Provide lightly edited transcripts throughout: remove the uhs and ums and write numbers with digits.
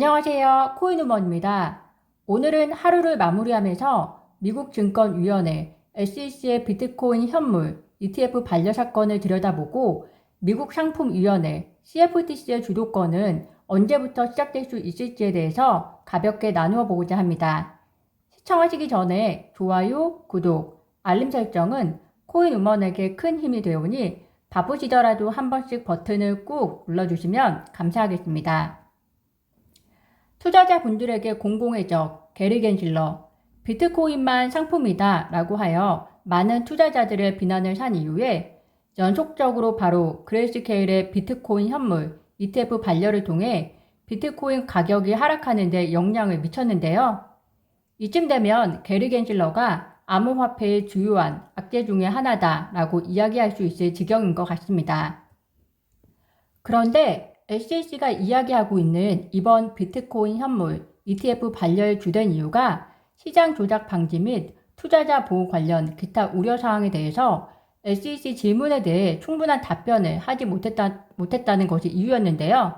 안녕하세요. 코인우먼입니다. 오늘은 하루를 마무리하면서 미국 증권위원회 SEC의 비트코인 현물 ETF 반려 사건을 들여다보고 미국 상품위원회 CFTC의 주도권은 언제부터 시작될 수 있을지에 대해서 가볍게 나누어 보고자 합니다. 시청하시기 전에 좋아요, 구독, 알림 설정은 코인우먼에게 큰 힘이 되오니 바쁘시더라도 한 번씩 버튼을 꾹 눌러주시면 감사하겠습니다. 투자자분들에게 공공의 적 게리 겐실러, 비트코인만 상품이다 라고 하여 많은 투자자들의 비난을 산 이후에 연속적으로 바로 그레이스케일의 비트코인 현물 ETF 반려를 통해 비트코인 가격이 하락하는 데 영향을 미쳤는데요. 이쯤 되면 게리 겐실러가 암호화폐의 주요한 악재 중의 하나다 라고 이야기할 수 있을 지경인 것 같습니다. 그런데 SEC가 이야기하고 있는 이번 비트코인 현물 ETF 반려의 주된 이유가 시장 조작 방지 및 투자자 보호 관련 기타 우려사항에 대해서 SEC 질문에 대해 충분한 답변을 하지 못했다는 것이 이유였는데요.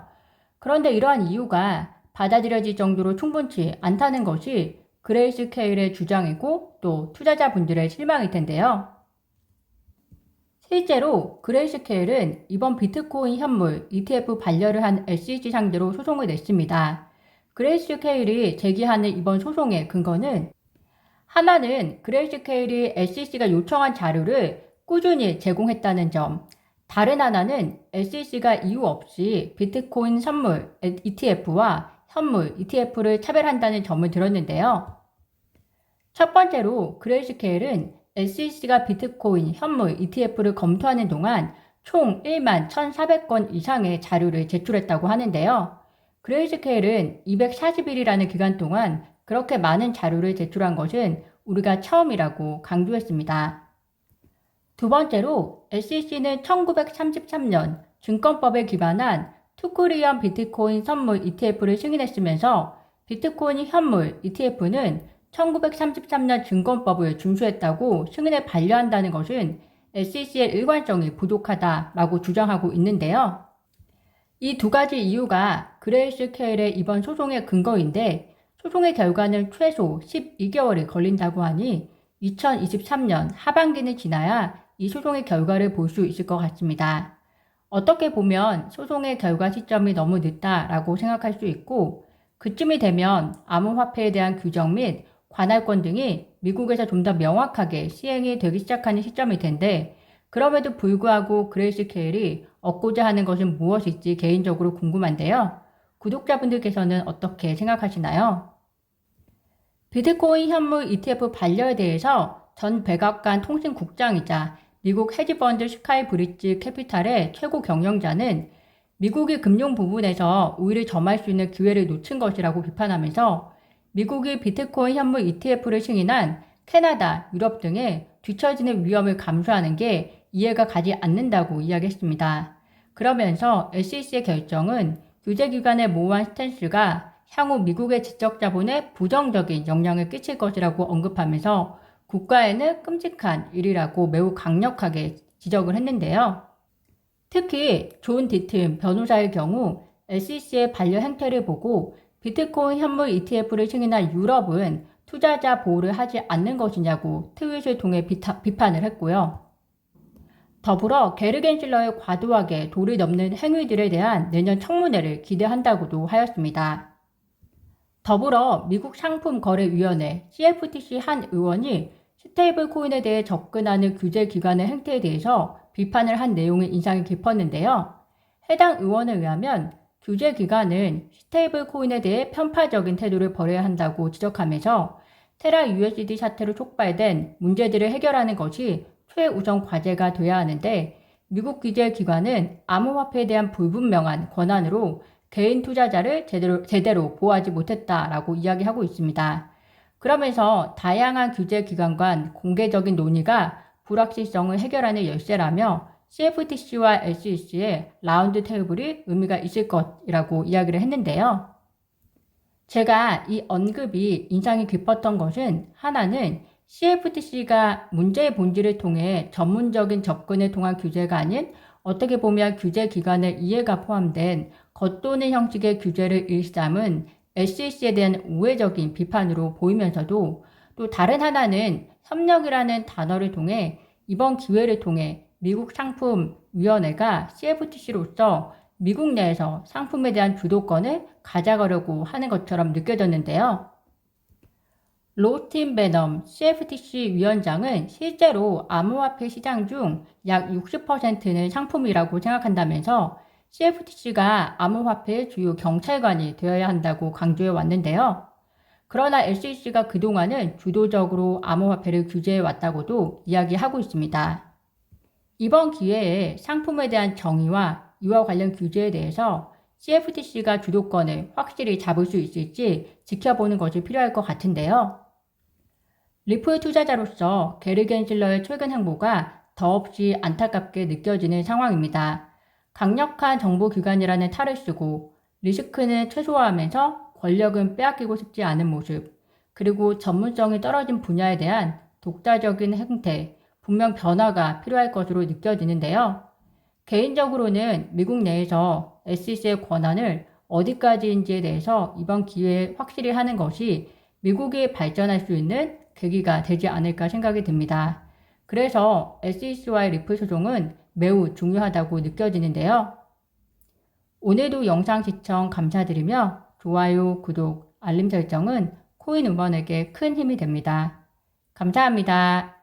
그런데 이러한 이유가 받아들여질 정도로 충분치 않다는 것이 그레이스케일의 주장이고 또 투자자분들의 실망일 텐데요. 실제로 그레이스케일은 이번 비트코인 현물 ETF 반려를 한 SEC 상대로 소송을 냈습니다. 그레이스케일이 제기하는 이번 소송의 근거는 하나는 그레이스케일이 SEC가 요청한 자료를 꾸준히 제공했다는 점, 다른 하나는 SEC가 이유 없이 비트코인 선물 ETF와 현물 ETF를 차별한다는 점을 들었는데요. 첫 번째로 그레이스케일은 SEC가 비트코인 현물 ETF를 검토하는 동안 총 1만 1,400건 이상의 자료를 제출했다고 하는데요. 그레이스케일은 240일이라는 기간 동안 그렇게 많은 자료를 제출한 것은 우리가 처음이라고 강조했습니다. 두 번째로 SEC는 1933년 증권법에 기반한 투코리언 비트코인 선물 ETF를 승인했으면서 비트코인 현물 ETF는 1933년 증권법을 준수했다고 승인을 반려한다는 것은 SEC의 일관성이 부족하다라고 주장하고 있는데요. 이 두 가지 이유가 그레이스케일의 이번 소송의 근거인데 소송의 결과는 최소 12개월이 걸린다고 하니 2023년 하반기는 지나야 이 소송의 결과를 볼 수 있을 것 같습니다. 어떻게 보면 소송의 결과 시점이 너무 늦다라고 생각할 수 있고 그쯤이 되면 암호화폐에 대한 규정 및 관할권 등이 미국에서 좀 더 명확하게 시행이 되기 시작하는 시점일 텐데 그럼에도 불구하고 그레이스케일이 얻고자 하는 것은 무엇일지 개인적으로 궁금한데요. 구독자분들께서는 어떻게 생각하시나요? 비트코인 현물 ETF 반려에 대해서 전 백악관 통신국장이자 미국 헤지펀드 스카이 브릿지 캐피탈의 최고 경영자는 미국이 금융 부분에서 우위를 점할 수 있는 기회를 놓친 것이라고 비판하면서 미국이 비트코인 현물 ETF를 승인한 캐나다, 유럽 등의 뒤처지는 위험을 감수하는 게 이해가 가지 않는다고 이야기했습니다. 그러면서 SEC의 결정은 규제기관의 모호한 스탠스가 향후 미국의 지적자본에 부정적인 영향을 끼칠 것이라고 언급하면서 국가에는 끔찍한 일이라고 매우 강력하게 지적을 했는데요. 특히 존 디튼 변호사의 경우 SEC의 반려 행태를 보고 비트코인 현물 ETF를 승인한 유럽은 투자자 보호를 하지 않는 것이냐고 트윗을 통해 비판을 했고요. 더불어 게리 겐실러의 과도하게 도를 넘는 행위들에 대한 내년 청문회를 기대한다고도 하였습니다. 더불어 미국 상품거래위원회 CFTC 한 의원이 스테이블 코인에 대해 접근하는 규제기관의 행태에 대해서 비판을 한 내용이 인상이 깊었는데요. 해당 의원에 의하면 규제기관은 스테이블 코인에 대해 편파적인 태도를 벌여야 한다고 지적하면서 테라 USD 사태로 촉발된 문제들을 해결하는 것이 최우선 과제가 돼야 하는데 미국 규제기관은 암호화폐에 대한 불분명한 권한으로 개인 투자자를 제대로 보호하지 못했다라고 이야기하고 있습니다. 그러면서 다양한 규제기관 간 공개적인 논의가 불확실성을 해결하는 열쇠라며 CFTC와 SEC의 라운드 테이블이 의미가 있을 것이라고 이야기를 했는데요. 제가 이 언급이 인상이 깊었던 것은 하나는 CFTC가 문제의 본질을 통해 전문적인 접근을 통한 규제가 아닌 어떻게 보면 규제 기관의 이해가 포함된 겉도는 형식의 규제를 일삼은 SEC에 대한 우회적인 비판으로 보이면서도 또 다른 하나는 협력이라는 단어를 통해 이번 기회를 통해 미국 상품위원회가 CFTC로서 미국 내에서 상품에 대한 주도권을 가져가려고 하는 것처럼 느껴졌는데요. 로스틴 베넘 CFTC 위원장은 실제로 암호화폐 시장 중 약 60%는 상품이라고 생각한다면서 CFTC가 암호화폐의 주요 경찰관이 되어야 한다고 강조해 왔는데요. 그러나 SEC가 그동안은 주도적으로 암호화폐를 규제해 왔다고도 이야기하고 있습니다. 이번 기회에 상품에 대한 정의와 이와 관련 규제에 대해서 CFTC가 주도권을 확실히 잡을 수 있을지 지켜보는 것이 필요할 것 같은데요. 리플 투자자로서 게리 겐실러의 최근 행보가 더없이 안타깝게 느껴지는 상황입니다. 강력한 정보기관이라는 탈을 쓰고 리스크는 최소화하면서 권력은 빼앗기고 싶지 않은 모습, 그리고 전문성이 떨어진 분야에 대한 독자적인 행태, 분명 변화가 필요할 것으로 느껴지는데요. 개인적으로는 미국 내에서 SEC의 권한을 어디까지인지에 대해서 이번 기회에 확실히 하는 것이 미국이 발전할 수 있는 계기가 되지 않을까 생각이 듭니다. 그래서 SEC와의 리플 소송은 매우 중요하다고 느껴지는데요. 오늘도 영상 시청 감사드리며 좋아요, 구독, 알림 설정은 코인 응원에게 큰 힘이 됩니다. 감사합니다.